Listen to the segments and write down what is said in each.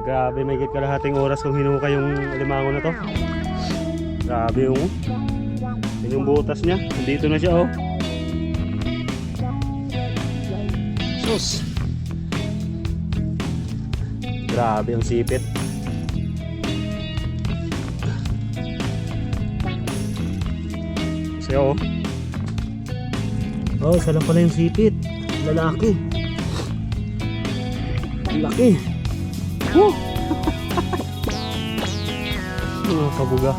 Grabe, may higit kalahating oras kung hinukay yung alimango na to. Grabe yung butas niya. Nandito na siya, oh. Sus. Grabe ang sipit. Siya, oh. Oh, isa lang pala yung sipit. Lalaki. Laki. Mga kabuga,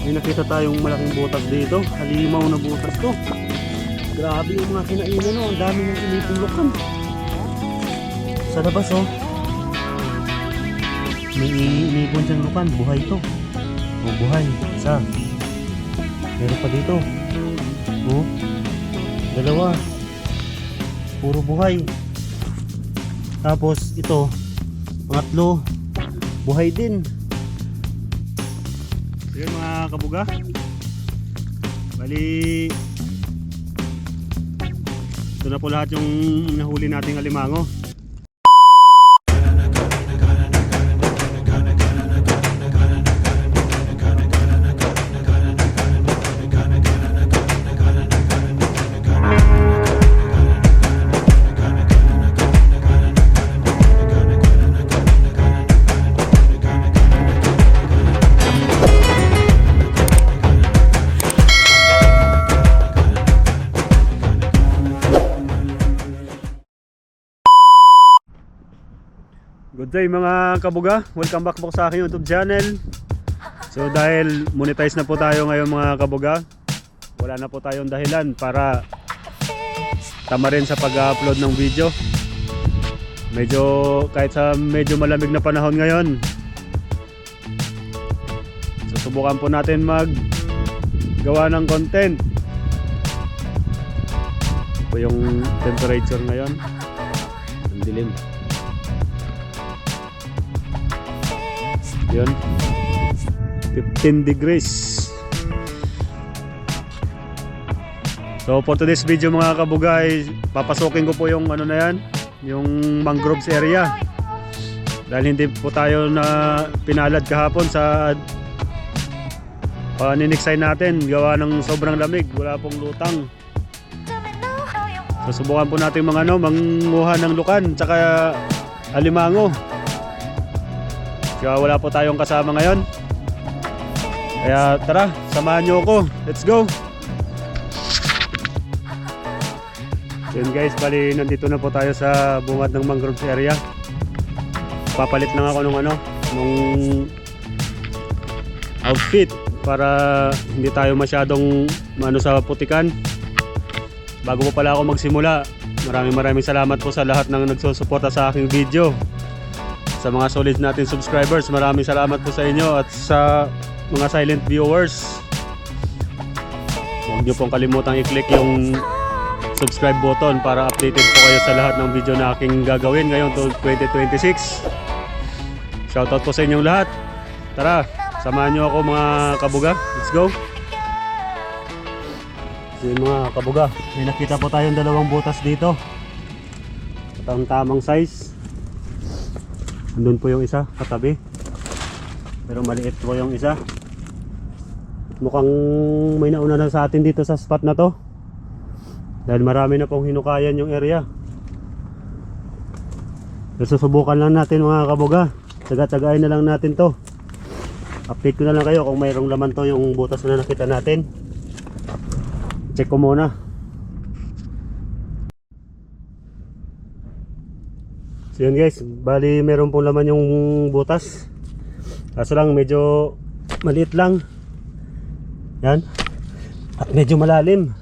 may nakita tayong malaking butas dito. Halimaw na butas to. Grabe yung mga kinainan, no? Ang dami ng inipulukan sa labas, oh. May inipon siyang lukan. Buhay to. Oh, buhay. Isa. Meron pa dito. Oh, dalawa. Puro buhay. Tapos ito, pangatlo, buhay din. So yun mga kabuga, bali ito na po lahat yung nahuli nating alimango. Good day mga kabuga, welcome back po sa aking YouTube channel. So dahil monetize na po tayo ngayon mga kabuga, wala na po tayong dahilan para tamarin sa pag-upload ng video. Kahit sa medyo malamig na panahon ngayon, susubukan po natin mag gawa ng content. Ito po yung temperature ngayon, ang dilim. Yun, 15 degrees. So for today's video mga kabugay, papasukin ko po yung ano na yan, yung mangroves area. Dahil hindi po tayo na pinalad kahapon sa paniniksay natin, gawa ng sobrang lamig, wala pong lutang. So subukan po natin manguha ng lukan tsaka alimango. Kaya wala po tayong kasama ngayon. Kaya tara, samahan nyo ako. Let's go! Yun guys, bali nandito na po tayo sa bungad ng mangroves area. Papalit lang ako nung outfit para hindi tayo masyadong sa putikan. Bago po pala ako magsimula, maraming salamat po sa lahat ng nagsusuporta sa aking video. Sa mga solid natin subscribers, maraming salamat po sa inyo, at sa mga silent viewers, huwag nyo pong kalimutang i-click yung subscribe button para updated po kayo sa lahat ng video na aking gagawin ngayon to 2026. Shoutout po sa inyong lahat. Tara, samahan nyo ako mga kabuga. Let's go! So yun mga kabuga, may nakita po tayong dalawang butas dito. Ito ang tamang size. Doon po yung isa, katabi. Pero maliit po yung isa. Mukhang may nauna na sa atin dito sa spot na to. Dahil marami na pong hinukayan yung area. So susubukan lang natin mga kabuga. Tsaga-tsagain na lang natin to. Update ko na lang kayo kung mayroong laman to yung butas na nakita natin. Check ko muna. So yun guys, bali meron pong laman yung butas. Kaso lang medyo maliit lang. Yan. At medyo malalim.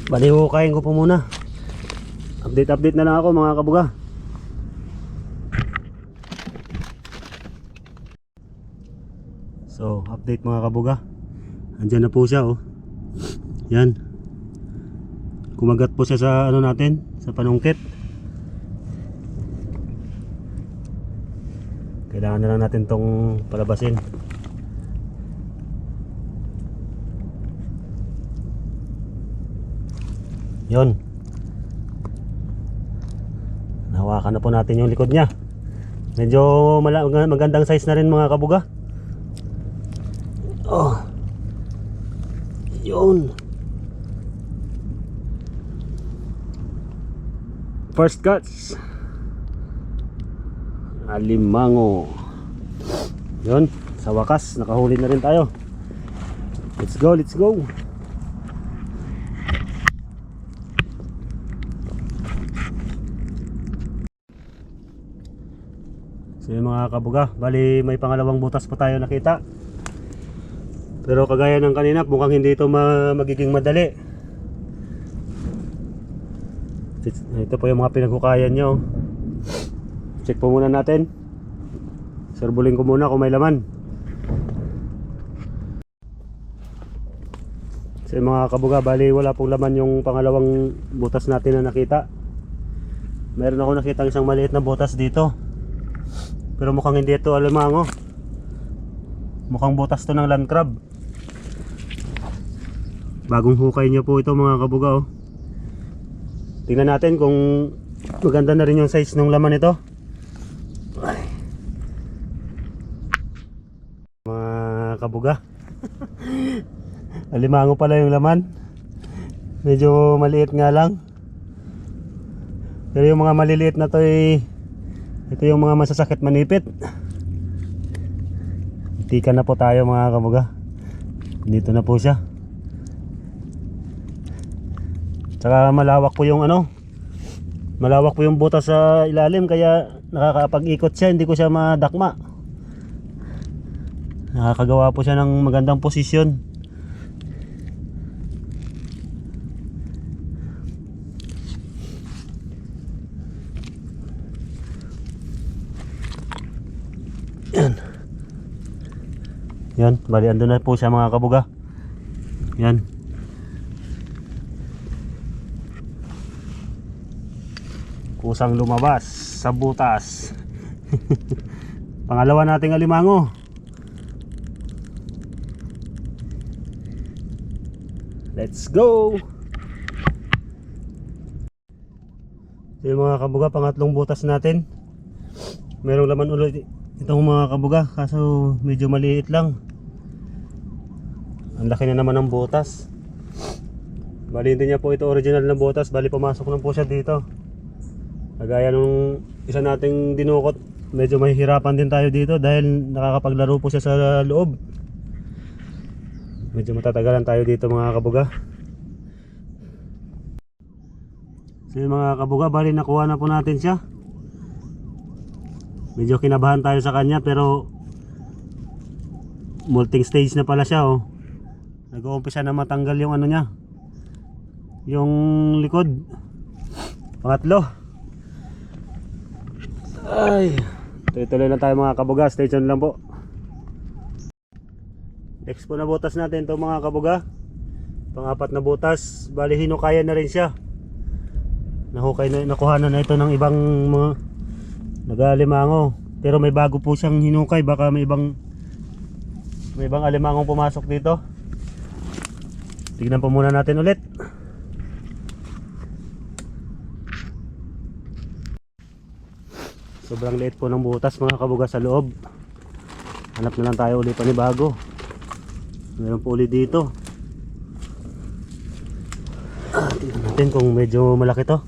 Bali hukayin ko po muna. Update na lang ako mga kabuga. So update mga kabuga. Andyan na po siya, oh. Yan. Kumagat po siya sa natin, sa panungkit. Kailangan na lang natin tong palabasin. Yon. Nahawakan na po natin yung likod niya. Medyo magandang size na rin mga kabuga. Oh. Yun. First catch. Alimango. Yun, sa wakas nakahuli na rin tayo. Let's go, let's go. So yun mga kabuga, bali may pangalawang butas pa tayo nakita. Pero kagaya ng kanina, mukhang hindi ito magiging madali. Ito po yung mga pinaghukayan nyo. Check po muna natin. Serbulin ko muna kung may laman. So yung mga kabuga, bali wala pong laman yung pangalawang butas natin na nakita. Meron ako nakita isang maliit na butas dito. Pero mukhang hindi ito alimango. Mukhang butas to ng land crab. Bagong hukay nyo po ito mga kabuga oh. Tingnan natin kung maganda na rin yung size ng laman ito. Mga kabuga. Alimango pala yung laman. Medyo maliit nga lang. Pero yung mga maliliit na to ito yung mga masasakit manipit. Tikan na po tayo mga kabuga. Dito na po siya. Tsaka malawak po yung malawak po yung butas sa ilalim, kaya nakakapag-ikot siya, hindi ko siya madakma. Nakakagawa po siya ng magandang posisyon. Yan, bali andun na po siya mga kabuga. Yan. Kusang lumabas sa butas. Pangalawa nating alimango. Let's go. So yung mga kabuga, pangatlong butas natin. Merong laman ulit itong mga kabuga, kaso medyo maliit lang. Ang laki na naman ng butas. Bali hindi niya po ito original na butas, bali pumasok lang po siya dito. Kagaya nung isa nating dinukot, medyo mahihirapan din tayo dito dahil nakakapaglaro po siya sa loob. Medyo matatagalan tayo dito mga kabuga. So yung mga kabuga, bali nakuha na po natin siya. Medyo kinabahan tayo sa kanya pero molting stage na pala siya oh. Nag-uumpisa na matanggal yung niya, yung likod. Pangatlo. Ay, tuloy-tuloy na tayo mga kabuga, stay tuned lang po. Next po na butas natin ito mga kabuga, pangapat na butas. Bali hinukayan na rin siya. Nahukay na, nakuhanan na ito ng ibang mga nag-alimango. Pero may bago po siyang hinukay, baka may ibang alimangong pumasok dito. Tignan po muna natin ulit. Sobrang liit po ng butas mga kabuga sa loob. Hanap na lang tayo ulit panibago. Meron po ulit dito. Tignan natin kung medyo malaki to.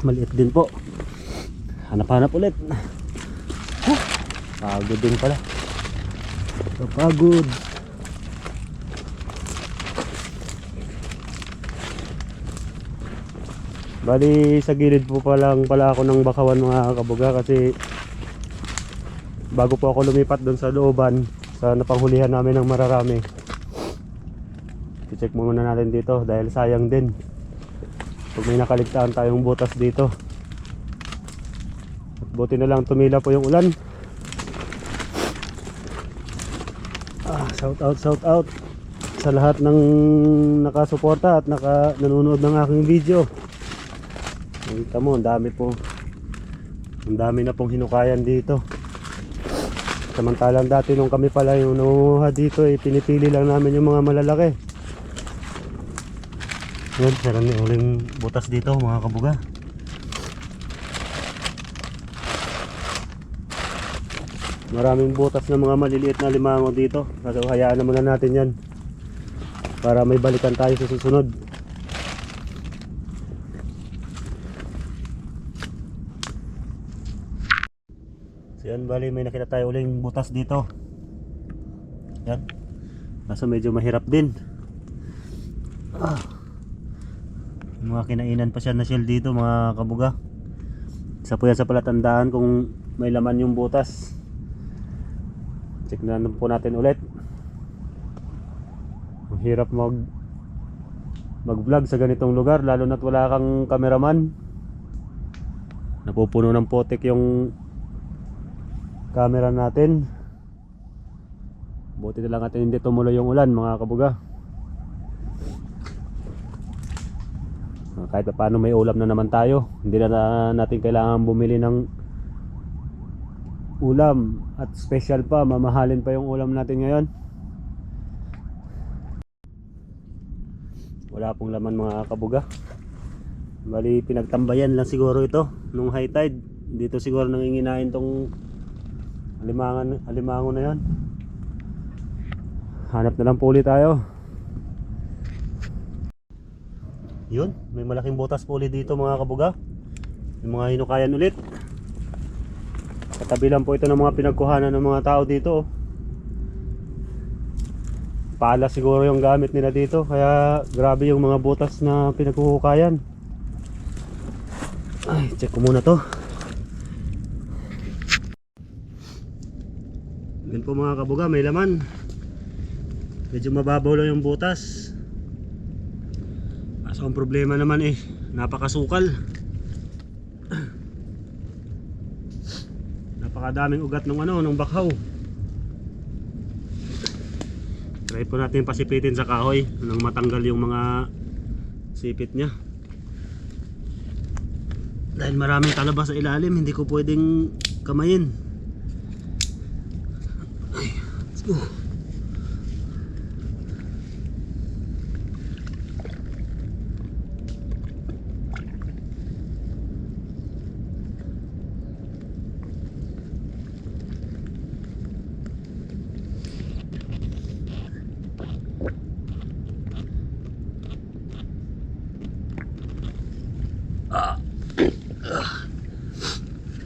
Maliit din po. Hanap-hanap ulit. Pagod din pala. Pagod. Bali sa gilid po pala ako ng bakawan mga kabuga, kasi bago po ako lumipat doon sa looban sa napanghulihan namin ng mararami. I-check muna natin dito dahil sayang din pag may nakaligtaan tayong butas dito. Buti na lang tumila po yung ulan. Shout out sa lahat ng nakasuporta at nanonood ng aking video. Nakita mo, ang dami po. Ang dami na pong hinukayan dito. Samantalang dati nung kami pala yung nangunguha dito, pinipili lang namin yung mga malalaki. Yun, meron may uling butas dito mga kabuga. Maraming butas ng mga maliliit na limango dito. Kasi hayaan na muna natin yan para may balikan tayo sa susunod. So yan, bali may nakita tayo uling butas dito. Yan. Kaso medyo mahirap din. Mga kinainan pa siya na shell dito mga kabuga. Isa po yan sa palatandaan kung may laman yung butas. Check na po natin ulit. Mahirap mag-vlog sa ganitong lugar, lalo na't wala kang cameraman. Napupuno ng potek yung camera natin. Buti na lang natin hindi tumuloy yung ulan mga kabuga. Kahit paano may ulam na naman tayo. Hindi na natin kailangan bumili ng ulam. At special pa, mamahalin pa yung ulam natin ngayon. Wala pong laman mga kabuga. Bali pinagtambayan lang siguro ito nung high tide. Dito siguro nanginginain tong alimango na yon. Hanap na lang po ulit tayo. Yun, may malaking butas po ulit dito mga kabuga. Yung mga hinukayan ulit. Katabi lang po ito ng mga pinagkuhanan ng mga tao dito. Pala siguro yung gamit nila dito, kaya grabe yung mga butas na pinagkuhukayan. Ay, check ko muna to. Yun po mga kabuga, may laman. Medyo mababaw lang yung butas. Kaso ang problema naman napakasukal. Napakadaming ugat ng bakhaw. Try po natin pasipitin sa kahoy nang matanggal yung mga sipit niya. Dahil maraming talaba sa ilalim, hindi ko pwedeng kamayin. Ay, let's go.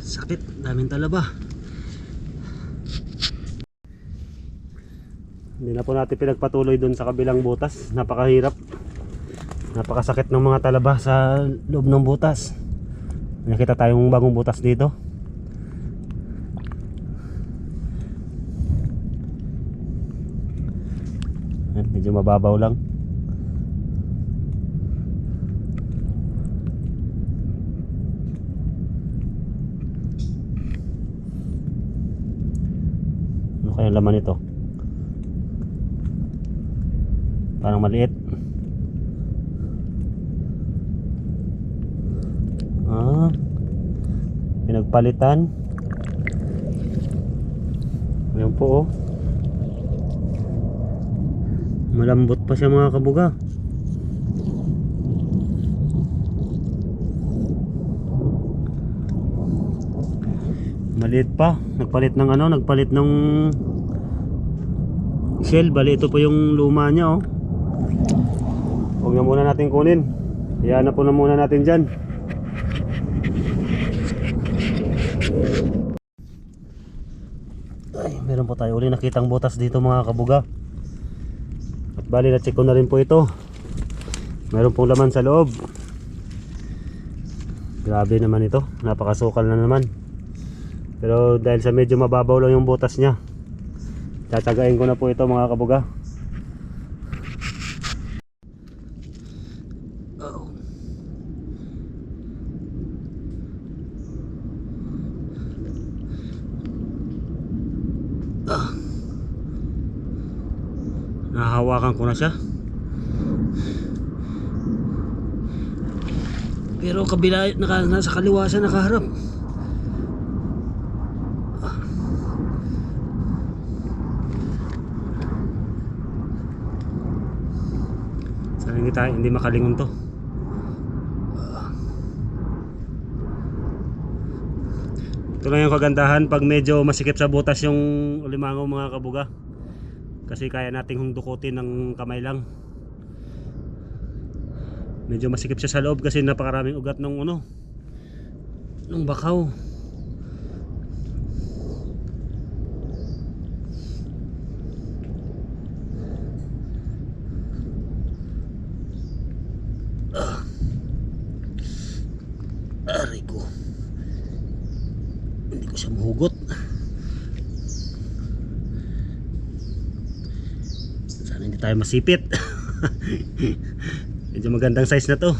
Sakit, daming talaba. Hindi na po natin pinagpatuloy dun sa kabilang butas. Napakahirap. Napakasakit ng mga talaba sa loob ng butas. Nakita tayong bagong butas dito. Medyo mababaw lang. Ano kaya laman ito? Parang maliit. Pinagpalitan. Ayan po malambot pa siya mga kabuga. Maliit pa. Nagpalit ng shell. Bali ito po yung luma niya Huwag na muna natin kunin. Hayaan na po na muna natin dyan. Ay, meron po tayo uli nakitang butas dito mga kabuga. At bali na check ko na rin po ito. Meron pong laman sa loob. Grabe naman ito. Napakasukal na naman. Pero dahil sa medyo mababaw lang yung butas niya, tatagain ko na po ito mga kabuga. Nahahawakan ko na siya. Pero kabila, nasa kaliwa siya nakaharap. Sana Sana hindi makalingon to. Ito lang yung kagandahan pag medyo masikip sa butas yung limangaw mga kabuga. Kasi kaya nating hungdukutin ng kamay lang. Medyo masikip siya sa loob kasi napakaraming ugat ng nung bakaw. Aray ko. Hindi ko siya mahugot. Sana hindi tayo masipit. Medyo magandang size na to.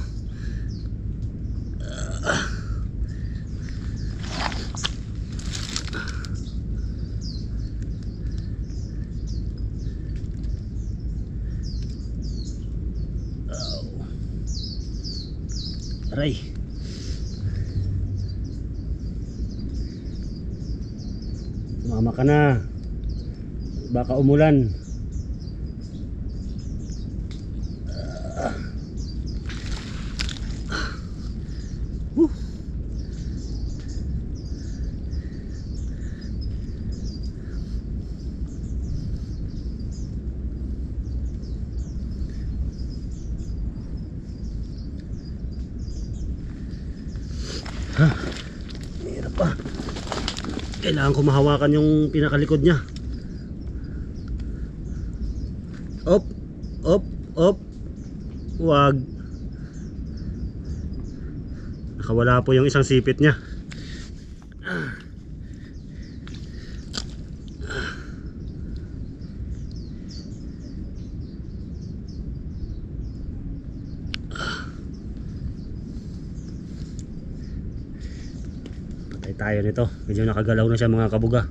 Aray. Sumama ka na. Baka umulan. Hirap pa. Kailangan ko mahawakan yung pinakalikod niya. Op, op, op. Wag. Nakawala po yung isang sipit niya. Patay tayo nito. Medyo nakagalaw na siya mga kabuga.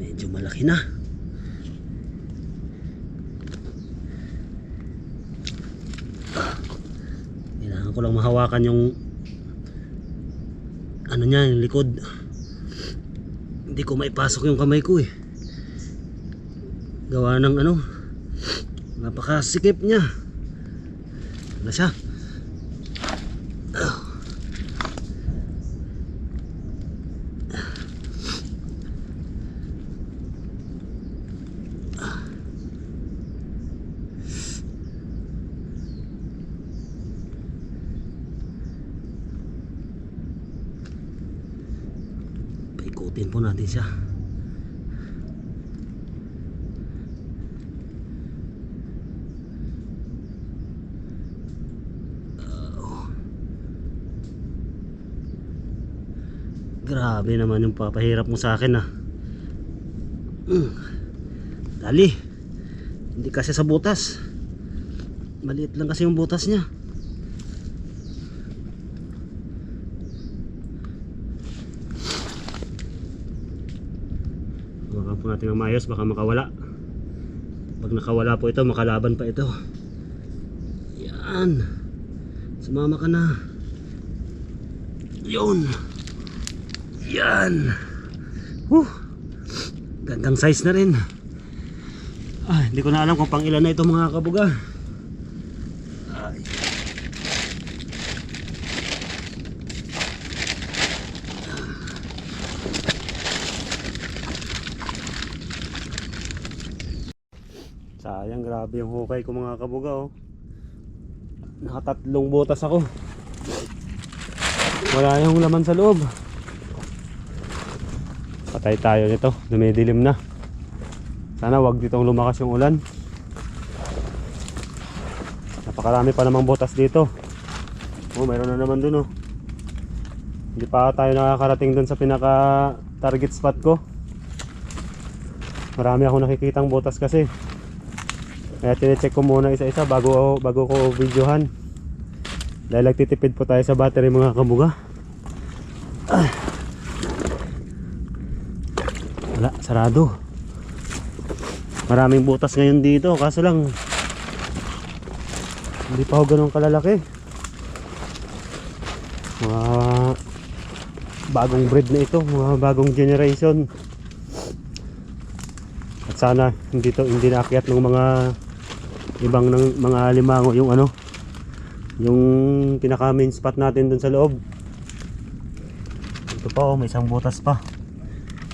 Medyo malaki na. Kailangan ko lang mahawakan yung niya, yung likod. Hindi ko maipasok yung kamay ko eh. Gawa ng napakasikip niya. Ano siya? Paikutin po natin siya. Grabe naman yung papahirap mo sa akin Dali. Hindi kasi sa butas. Maliit lang kasi yung butas niya. Baka po natin ang maayos, baka makawala. Pag nakawala po ito, makalaban pa ito. Yan. Sumama ka na. Yun. Yan. Gandang size na rin. Hindi ko na alam kung pang ilan na ito mga kabuga. Sayang, grabe yung hukay ko mga kabuga Nakatatlong butas ako. Wala yung laman sa loob. Patay tayo nito, dumidilim na. Sana wag ditong lumakas yung ulan. Napakarami pa namang butas dito. Mayroon na naman dun Hindi pa tayo nakakarating dun sa pinaka target spot ko. Marami akong nakikitang butas kasi. Kaya tine-check ko muna isa-isa bago ko videohan. Dahil nagtitipid po tayo sa battery mga kabuga. Wala, sarado. Maraming butas ngayon dito, kaso lang hindi pa ako ganun kalalaki. Mga bagong breed na ito, mga bagong generation. At sana hindi naakyat ng mga ibang ng mga alimango yung ano, yung pinaka main spot natin dun sa loob. Ito pa oh, may isang butas pa.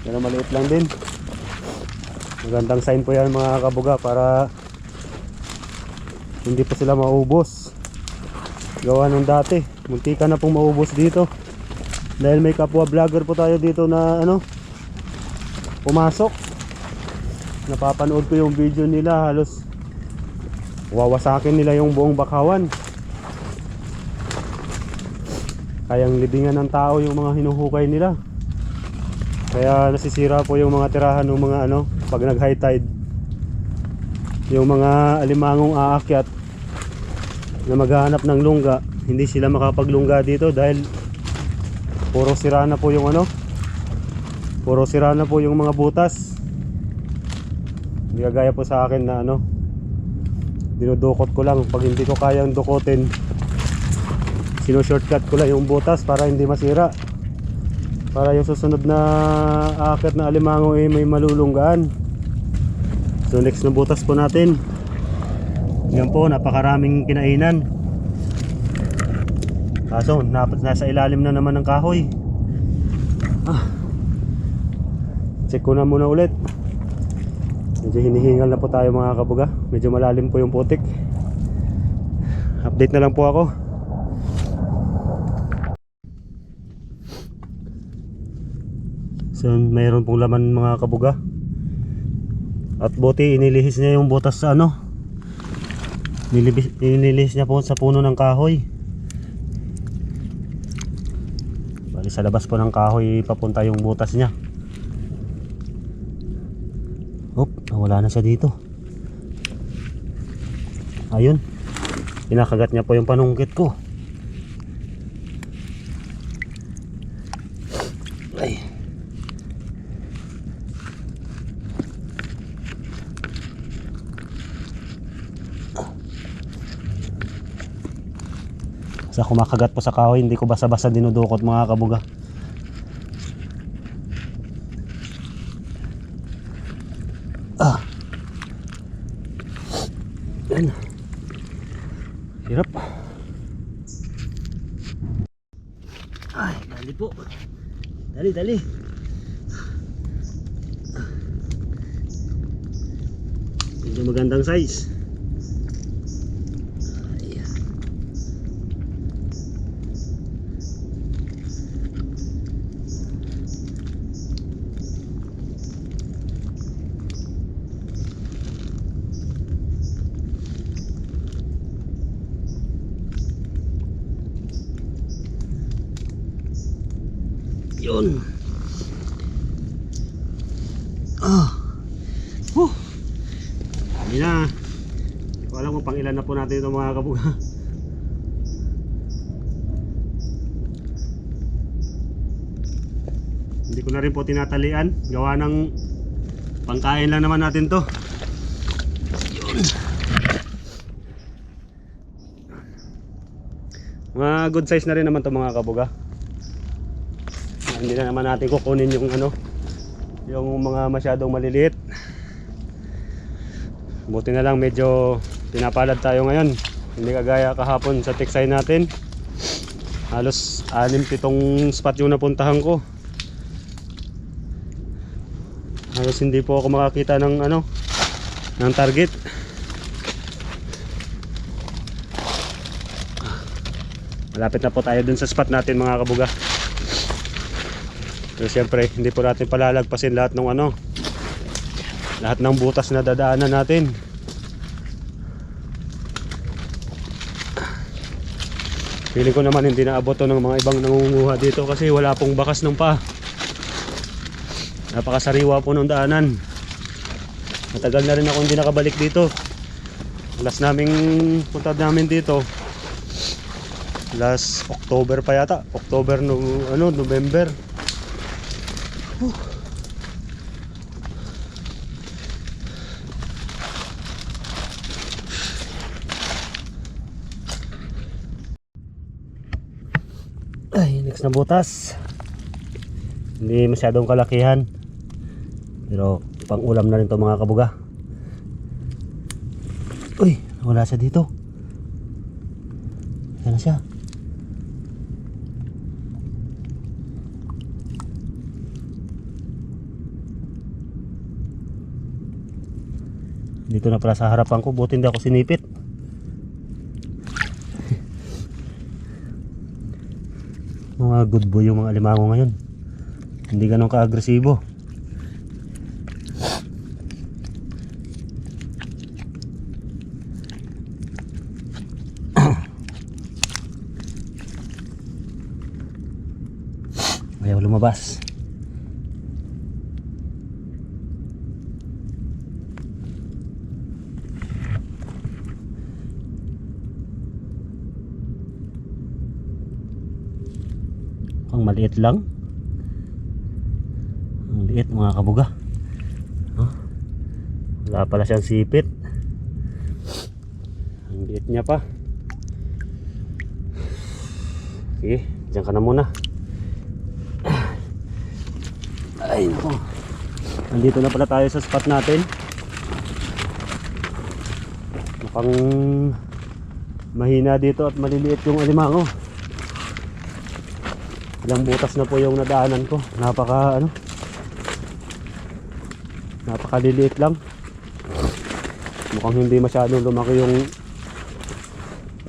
Pero maliit lang din. Magandang sign po yan mga kabuga, para hindi pa sila maubos. Gawa nung dati, muntika na pong maubos dito. Dahil may kapwa vlogger po tayo dito na ano, pumasok. Napapanood ko yung video nila, halos wawasakin nila yung buong bakawan. Kayang libingan ng tao yung mga hinuhukay nila. Kaya nasisira po yung mga tirahan ng mga ano, pag nag high tide. Yung mga alimangong aakyat na maghahanap ng lungga, hindi sila makapaglungga dito dahil puro sira na po yung ano, puro sira na po yung mga butas. Hindi kagaya po sa akin na ano, dinudukot ko lang. Pag hindi ko kayang dukutin, sino-shortcut ko lang yung butas para hindi masira, para yung susunod na aakyat na alimango may malulunggaan. So next na butas po natin, yan po, napakaraming kinainan. Kaso nasa ilalim na naman ng kahoy. Check ko na muna ulit. Medyo hinihingal na po tayo mga kabuga. Medyo malalim po yung putik. Update na lang po ako. So mayroon pong laman mga kabuga. At buti inilihis niya yung butas sa ano, inilihis niya po sa puno ng kahoy. Bali sa labas po ng kahoy papunta yung butas niya. Wala na siya dito. Ayun, pinakagat niya po yung panungkit ko. Ay. Sa kumakagat po sa kahoy, hindi ko basa-basa dinudukot mga kabuga. Yan. Hirap. Ay, dali po. Dali. Medyo magandang size. Yun. Dami na. Hindi ko alam kung pang ilan na po natin ito mga kabuga. Hindi ko na rin po tinatalian. Gawa ng pangkain lang naman natin to. Yun. Mga good size na rin naman to mga kabuga. Hindi na naman natin kukunin yung ano, yung mga masyadong maliliit. Buti na lang medyo pinapalad tayo ngayon. Hindi kagaya kahapon sa tiksay natin. Halos 6-7 spot yung napuntahan ko. Halos hindi po ako makakita ng ano, ng target. Malapit na po tayo dun sa spot natin mga kabuga. So siyempre hindi po natin palalagpasin lahat ng ano, lahat ng butas na dadaanan natin. Feeling ko naman hindi naabot to ng mga ibang nangunguha dito kasi wala pong bakas ng paa. Napakasariwa po ng daanan. Matagal na rin ako hindi nakabalik dito. Last naming punta namin dito last October pa yata, October no, ano, November. Ay, next na butas. Hindi masyadong kalakihan. Pero pang ulam na rin to mga kabuga. Uy, wala siya dito. Ayan na siya. Dito na pala sa harapan ko. Buti hindi ako sinipit. Mga good boy yung mga alimango ngayon. Hindi ganun ka-agresibo. Ayaw lumabas. Ang maliit lang. Ang liit mga kabuga. Wala pala siyang sipit. Ang liit niya pa. Sige, dyan ka na muna. Ay nako. Nandito na pala tayo sa spot natin. Mukhang mahina dito at maliliit yung alimango. Ilang butas na po yung nadaanan ko. Napakaliliit lang. Mukhang hindi masyadong lumaki yung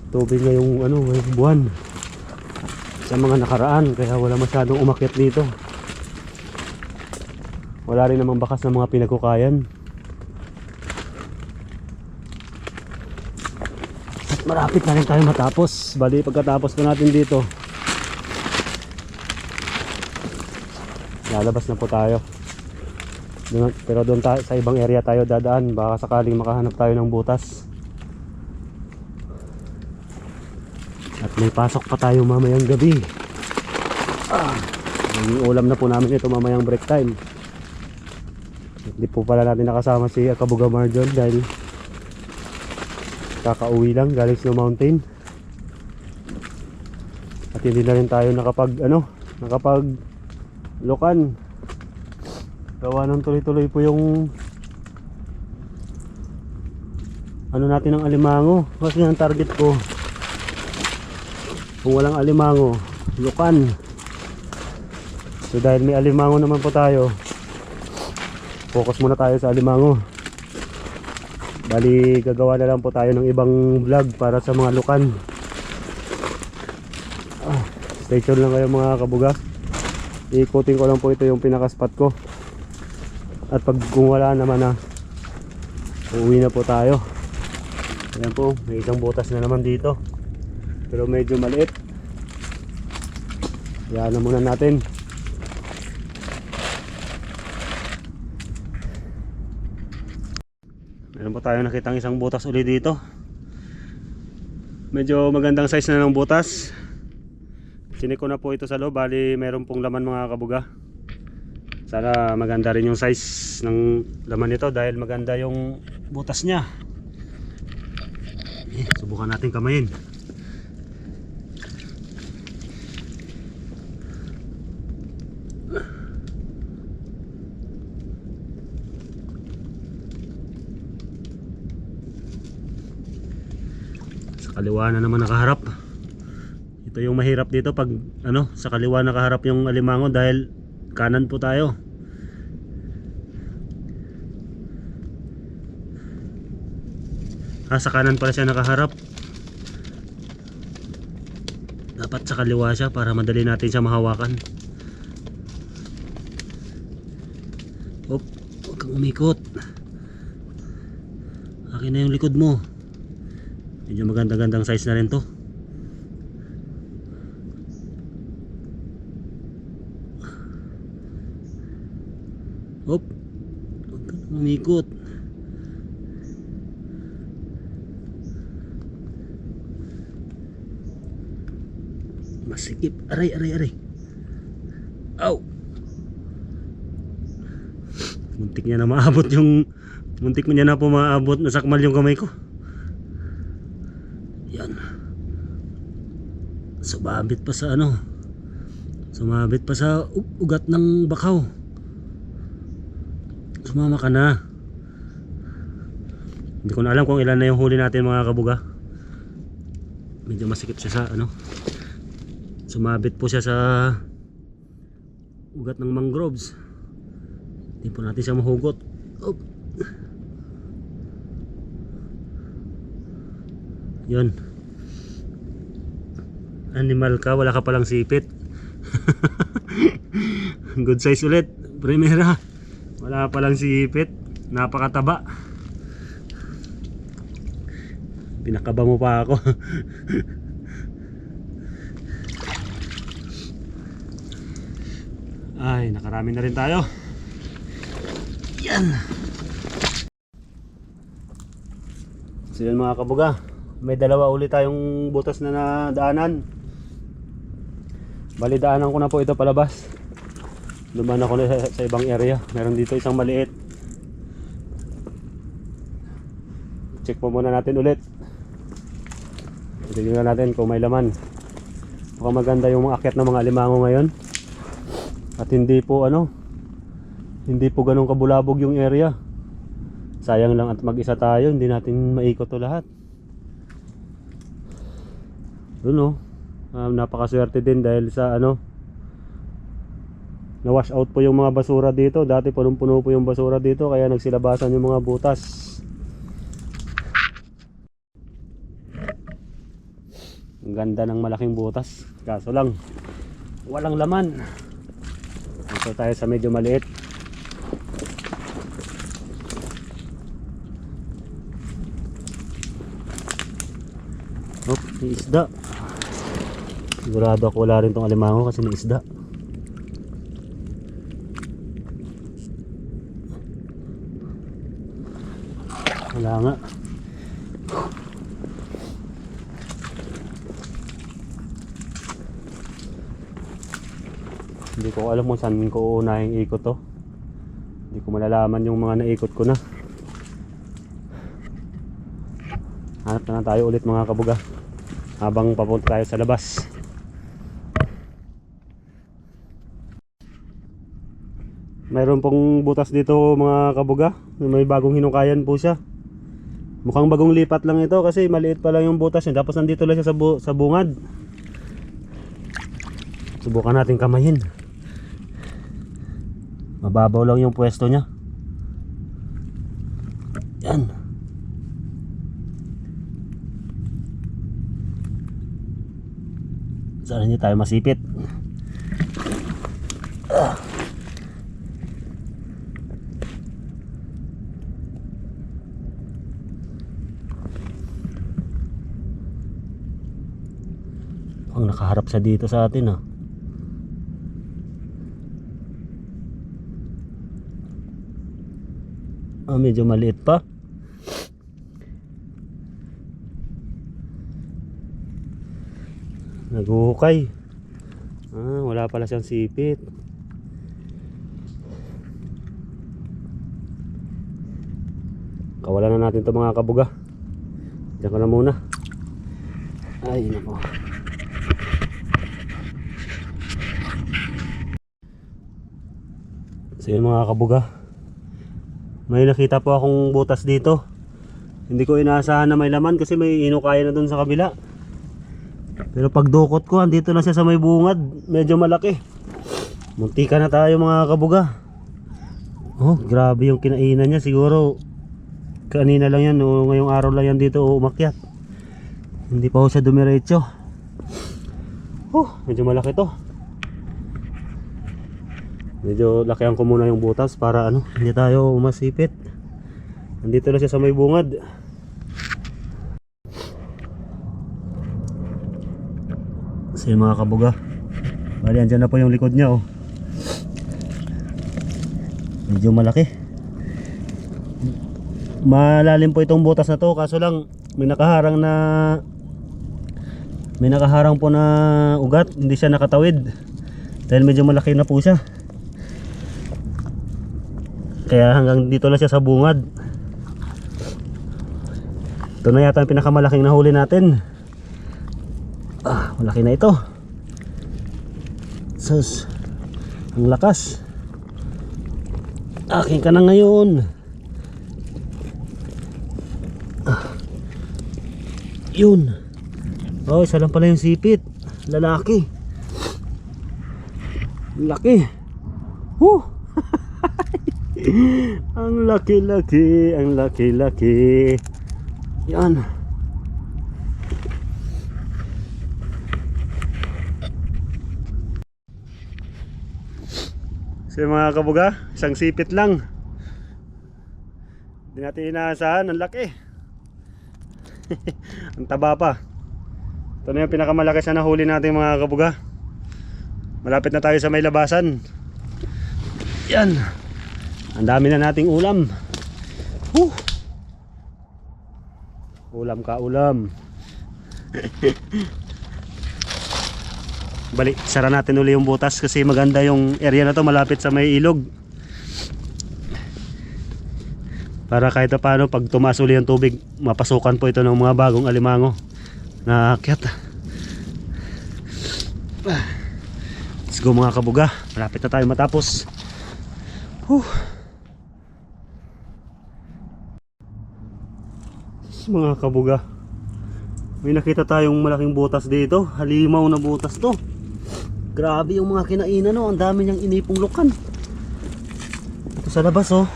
tubig ngayong ngayong buwan sa mga nakaraan, kaya wala masyadong umakyat dito. Wala rin namang bakas ng mga pinagkukayan. At malapit na rin tayo matapos. Bali pagkatapos pa natin dito, lalabas na po tayo. Pero doon tayo, sa ibang area tayo dadaan. Baka sakaling makahanap tayo ng butas. At may pasok pa tayo mamayang gabi. Yung ulam na po namin ito mamayang break time. Hindi po pala natin nakasama si Kabuga Marjon dahil kakauwi lang galing Snow Mountain. At hindi na rin tayo nakapag lukan. Gawa ng tuloy-tuloy po yung natin ng alimango. Kasi ang target ko, kung walang alimango, lukan. So dahil may alimango naman po tayo, focus muna tayo sa alimango. Bali gagawa na lang po tayo ng ibang vlog para sa mga lukan. Stay tuned lang kayo mga kabuga. Ikutin ko lang po ito yung pinaka-spot ko. At pag kung wala naman na, uuwi na po tayo. Ayan po, may isang butas na naman dito. Pero medyo maliit. Yan na muna natin. Meron po tayo nakitang isang butas ulit dito. Medyo magandang size na ng butas. Chinik ko na po ito sa loob. Bali meron pong laman mga kabuga. Sana maganda rin yung size ng laman nito dahil maganda yung butas niya. Subukan natin kamayin. Sa kaliwa na naman nakaharap. Ito yung mahirap dito pag sa kaliwa nakaharap yung alimango dahil kanan po tayo. Sa kanan pala siya nakaharap. Dapat sa kaliwa siya para madali natin siya mahawakan. Huwag kang umikot. Akin na yung likod mo. Medyo magandang size na rin to. Huwag kang umikot. Masikip. Aray. Aw. Muntik niya na maabot yung muntik mo niya na po maabot. Nasakmal yung kamay ko. Yan. Sumabit pa sa Sumabit pa sa ugat ng bakaw. Sumama ka na. Hindi ko na alam kung ilan na yung huli natin mga kabuga. Medyo masikip siya sa ano. Sumabit po siya sa ugat ng mangroves. Hindi po natin siya mahugot. Oh. Yun. Animal ka, wala ka palang sipit. Good size ulit. Primera. Wala palang sipit. Napakataba. Pinakaba mo pa ako. Ay, nakarami na rin tayo. Yan. So yun mga kabuga, may dalawa ulit tayong butas na nadaanan. Bali daanan ko na po ito palabas. Dumaan ako na sa ibang area. Meron dito isang maliit. Check po muna natin ulit. Tignan natin kung may laman. Mukhang maganda yung akyat ng mga alimango ngayon. At hindi po ganun kabulabog yung area. Sayang lang at mag-isa tayo, hindi natin maikot to lahat. Yun napakaswerte din dahil sa na-wash out po yung mga basura dito. Dati punong-puno po yung basura dito kaya nagsilabasan yung mga butas. Ang ganda ng malaking butas. Kaso lang walang laman. Ito tayo sa medyo maliit. Oh, may isda. Sigurado ako wala rin tong alimango kasi may isda. Wala nga. Hindi ko alam kung saan ko unahing ikot to. Hindi ko malalaman yung mga naikot ko na. Hanap na lang tayo ulit mga kabuga habang papunta tayo sa labas. Mayroon pong butas dito mga kabuga. May bagong hinukayan po siya. Mukhang bagong lipat lang ito kasi maliit pa lang yung butas niya. Tapos nandito lang siya sa bungad. Subukan natin kamayin. Mababaw lang yung pwesto niya. Yan. Sana hindi tayo masipit. Ang nakaharap siya dito sa atin medyo maliit pa. Naguhukay. Wala pala siyang sipit. Kawalan na natin ito mga kabuga. Diyan ka na muna. Ay nako. So yun mga kabuga, may nakita po akong butas dito. Hindi ko inaasahan na may laman kasi may inukaya na dun sa kabila. Pero pag dukot ko, andito na siya sa may bungad. Medyo malaki. Muntika na tayo mga kabuga. Oh, grabe yung kinainan niya. Siguro kanina lang yan o ngayong araw lang yan dito umakyat. Hindi pa ho siya dumiretso. Medyo malaki to. Medyo lakihan ko muna yung butas para hindi tayo masipit. Nandito na siya sa may bungad. So yung mga kabuga, bali andyan na po yung likod niya Medyo malaki. Malalim po itong butas na to, kaso lang may nakaharang po na ugat. Hindi siya nakatawid dahil medyo malaki na po siya. Kaya hanggang dito lang siya sa bungad. Ito na yata ang pinakamalaking nahuli natin. Malaki na ito. Sus, ang lakas. Akin ka na ngayon. Yun. Oh, isa lang pala yung sipit. Lalaki. Laki. Huh. Ang laki-laki, ang laki-laki. Yan. So mga kabuga, isang sipit lang. Hindi natin inaasahan, ang laki. Ang taba pa. Ito na yung pinakamalaki sa nahuli natin mga kabuga. Malapit na tayo sa may labasan. Yan. Ang dami na nating ulam. Ulam ka ulam. Balik, sara natin uli yung butas kasi maganda yung area na to, malapit sa may ilog. Para kahit paano pag tumaas uli yung tubig, mapasukan po ito ng mga bagong alimango na akyat. Let's go mga kabuga, malapit na tayo matapos. Mga kabuga, may nakita tayong malaking butas dito. Halimaw na butas to. Grabe yung mga kinainan, no? Ang dami niyang inipong lukan. Ito sa labas, oh.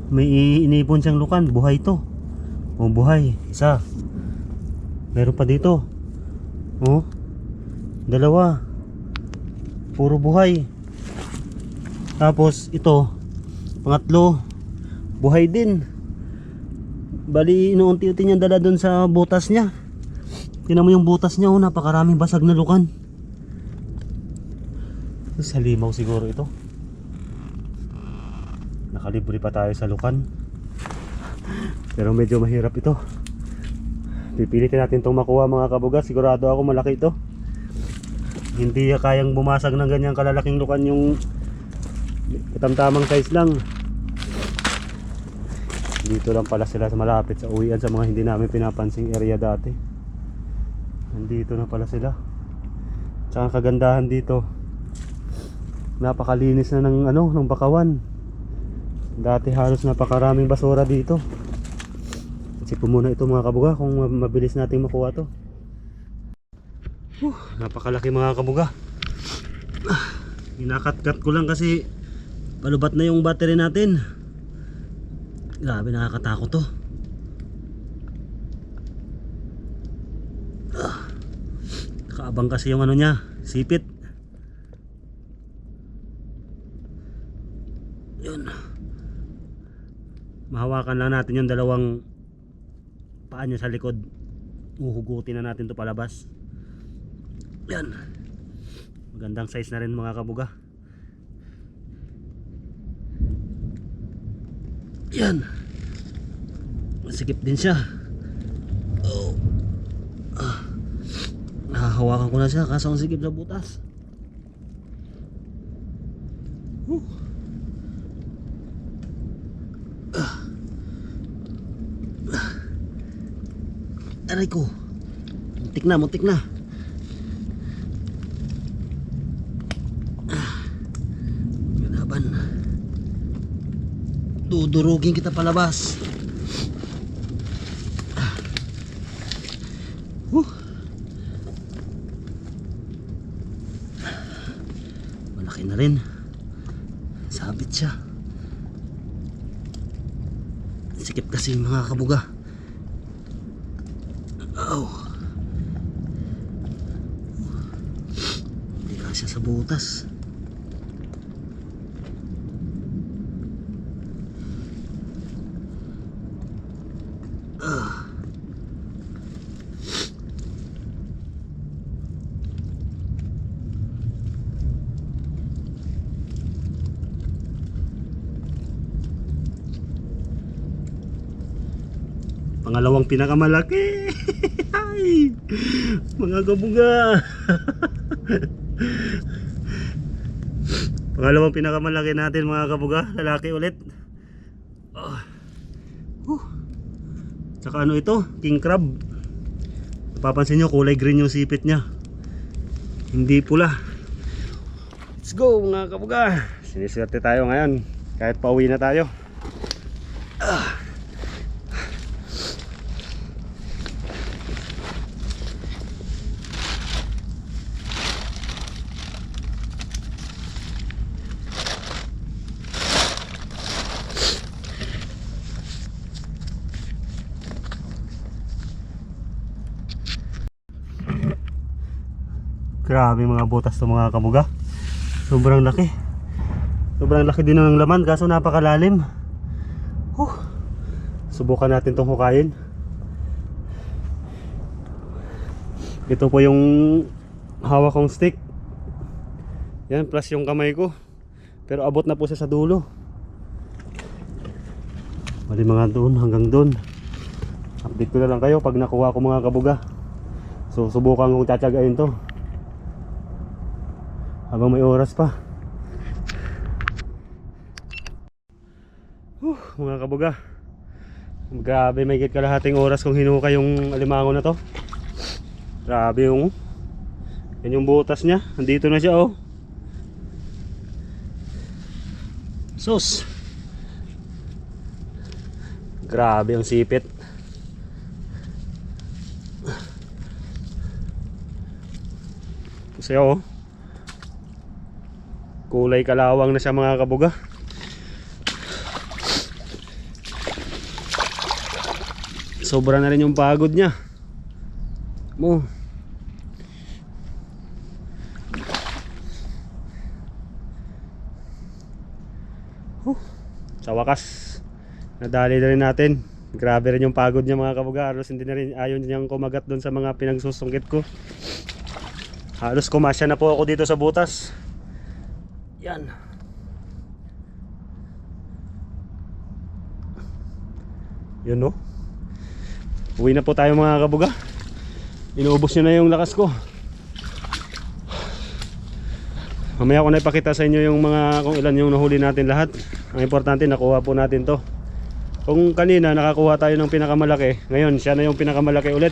May inipon siyang lukan. Buhay to. Oh, buhay. Isa. Meron pa dito. Oh. Dalawa. Puro buhay. Tapos ito, pangatlo, buhay din. Bali, inuunti-unti niya dala dun sa butas niya. Tingnan mo yung butas niya, oh, napakaraming basag na lukan. Sa limaw siguro ito. Nakalibre pa tayo sa lukan. Pero medyo mahirap ito. Pipilitin natin itong makuha mga kabuga. Sigurado ako malaki ito. Hindi kayang bumasag ng ganyang kalalaking lukan yung tamtamang size lang. Dito lang pala sila sa malapit sa uwian sa mga hindi namin pinapansing area dati. Nandito na pala sila. Tsaka kagandahan dito, napakalinis na ng bakawan. Dati halos napakaraming basura dito. Check ko muna ito mga kabuga kung mabilis nating makuha to. Napakalaki mga kabuga. Inakat-kat ko lang kasi palubat na yung battery natin. Grabe, nakakatakot to. Kaabang kasi yung niya, sipit. Yun. Mahawakan lang natin yung dalawang paa niya sa likod. Uhugutin na natin to palabas. Yan. Magandang size na rin mga kabuga. Yan. Masikip din siya. Oh. Nahahawakan ko na siya kaso ang sikip sa butas. Aray ko. Muntik na, muntik na. Ganaban. Dudurugin kita palabas. Malaki na rin. Sabit siya. Sikip kasi mga kabuga. Hindi kasya sa butas. Pangalawang pinakamalaki. Ay, mga kabuga. Pangalawang pinakamalaki natin mga kabuga. Lalaki ulit. Tsaka ano ito? King crab. Napapansin nyo kulay green yung sipit nya. hindi pula. Let's go mga kabuga. Siniswerte tayo ngayon kahit pauwi na tayo. Grabe mga butas to mga kabuga. Sobrang laki. Sobrang laki din ng laman kaso napakalalim. Subukan natin tong hukayin. Ito po yung hawak kong stick. Yan plus yung kamay ko. Pero abot na po siya sa dulo. Bali mga doon hanggang doon. Update ko na lang kayo pag nakuha ko mga kabuga. So subukan kong tsatsagain to habang may oras pa. Mga kabuga, grabe, may higit kalahating oras kung hinuka yung alimango na to. Grabe yung yan yung butas niya. Andito na siya oh. Sus, grabe yung sipit. Kasi oh, kulay kalawang na siya mga kabuga. Sobra na rin yung pagod niya mo. Sa wakas nadali na rin natin. Grabe rin yung pagod niya mga kabuga. Halos hindi na rin ayaw niyang kumagat doon sa mga pinagsusungkit ko. Halos kumasya na po ako dito sa butas. Yan. Yun no. Uwi na po tayo mga kabuga. Inuubos nyo na yung lakas ko. Mamaya ko na ipakita sa inyo yung mga kung ilan yung nahuli natin lahat. Ang importante nakuha po natin to. Kung kanina nakakuha tayo ng pinakamalaki, ngayon siya na yung pinakamalaki ulit.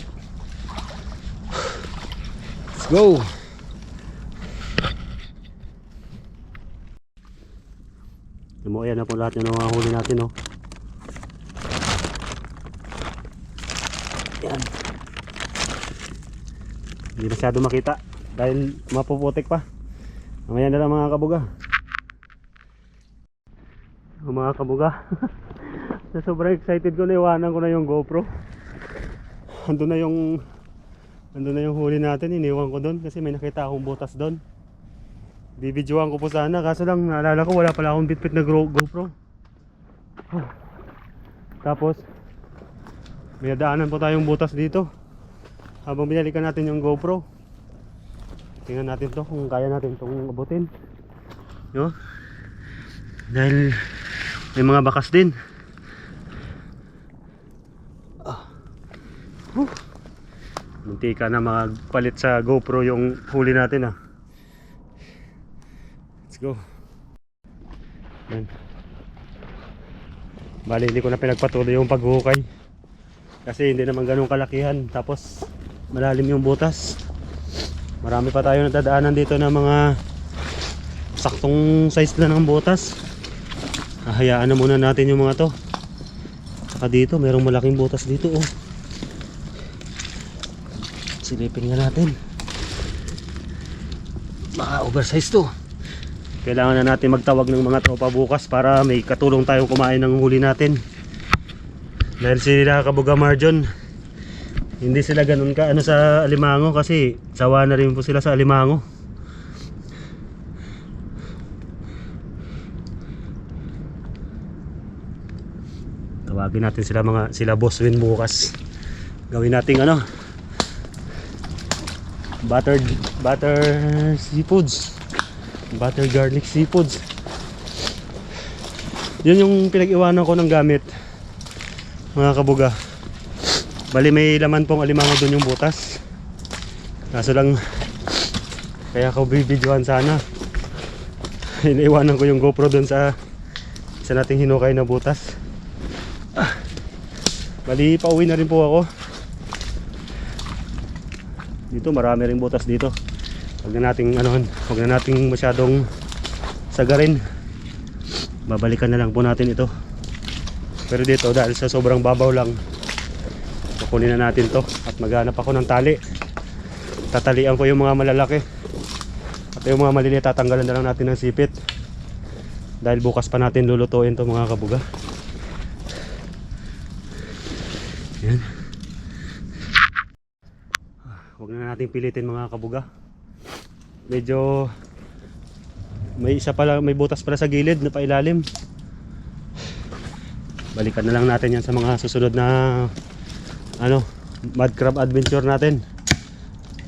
Let's go. Ayan na po lahat yung nahuli natin oh. Yan. Hindi masyado makita dahil mapuputik pa. Mamaya na lang mga kabuga. Mga kabuga. So, sobrang excited ko na iwanan ko na yung GoPro. Andun na yung huli natin. Iniwan ko doon kasi may nakita akong butas doon. Bibidyoan ko po sana kaso lang naalala ko wala pala akong bitbit na GoPro. Tapos may daanan po tayong butas dito. Habang binalikan natin yung GoPro, tingnan natin to kung kaya natin itong abutin, no? Dahil may mga bakas din. Muntika na magpalit sa GoPro yung huli natin ah. Let's go. Yan. Bali hindi ko na pinagpatuloy yung paghuhukay kasi hindi naman ganun kalakihan. Tapos malalim yung butas. Marami pa tayo natadaanan dito na mga saktong size lang ng butas. Hahayaan na muna natin yung mga to. Saka dito merong malaking butas dito oh. Silipin nga natin. Baka oversize to. Kailangan na natin magtawag ng mga tropa bukas para may katulong tayong kumain ng huli natin. Dahil sila Kabuga Marjon, hindi sila ganun ka ano sa alimango kasi sawa na rin po sila sa alimango. Tawagin natin sila Boss Win bukas. Gawin nating ano, butter seafoods. Butter garlic seafoods. Yun yung pinag-iwanan ko ng gamit mga kabuga. Bali may laman pong alimango dun yung butas. Kaso lang kaya ko bibidyoan sana. Iniiwanan ko yung GoPro dun sa nating hinukay na butas. Bali pauwi na rin po ako. Dito marami ring butas dito. Huwag na nating masyadong sagarin. Babalikan na lang po natin ito. Pero dito dahil sa sobrang babaw lang, kukunin na natin to at maghanap ako ng tali. Tatalian ko yung mga malalaki. At yung mga maliliit tatanggalan na lang natin ng sipit. Dahil bukas pa natin lulutuin to mga kabuga. Yan. Huwag na natin pilitin mga kabuga. Medyo may butas pala sa gilid na pailalim. Balikan na lang natin yan sa mga susunod na mud crab adventure natin.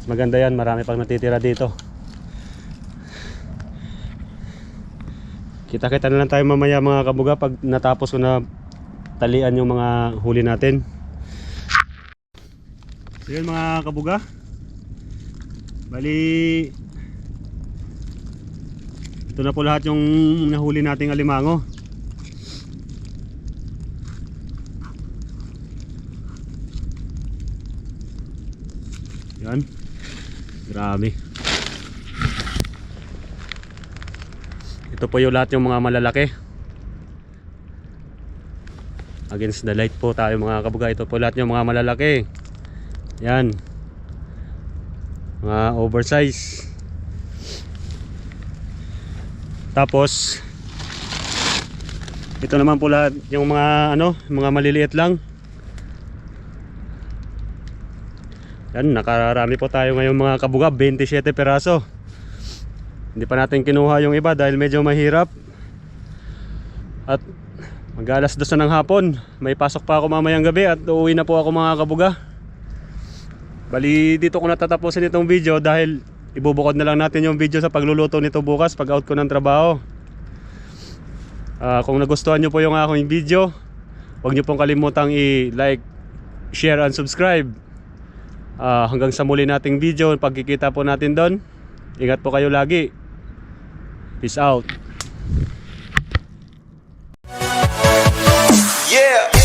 Maganda yan, marami pang natitira dito. Kita-kita na lang tayo mamaya mga kabuga pag natapos ko na talian yung mga huli natin. So yun mga kabuga, bali ito na po lahat yung nahuli nating alimango. Yan, grabe. Ito po yung lahat yung mga malalaki. Against the light po tayo mga kabuga. Ito po lahat yung mga malalaki. Yan, mga oversize. Tapos ito naman po lahat yung mga mga maliliit lang. Yan, nakararami po tayo ngayon mga kabuga, 27 peraso. Hindi pa natin kinuha yung iba dahil medyo mahirap. At mag-alas 2 na ng hapon. May pasok pa ako mamayang gabi at uuwi na po ako mga kabuga. Bali dito ko natatapusin itong video dahil ibubukod na lang natin yung video sa pagluluto nito bukas pag out ko ng trabaho. Kung nagustuhan nyo po yung aking video, huwag nyo pong kalimutang i-like, share and subscribe. Hanggang sa muli nating video, pagkikita po natin doon. Ingat po kayo lagi. Peace out. Yeah.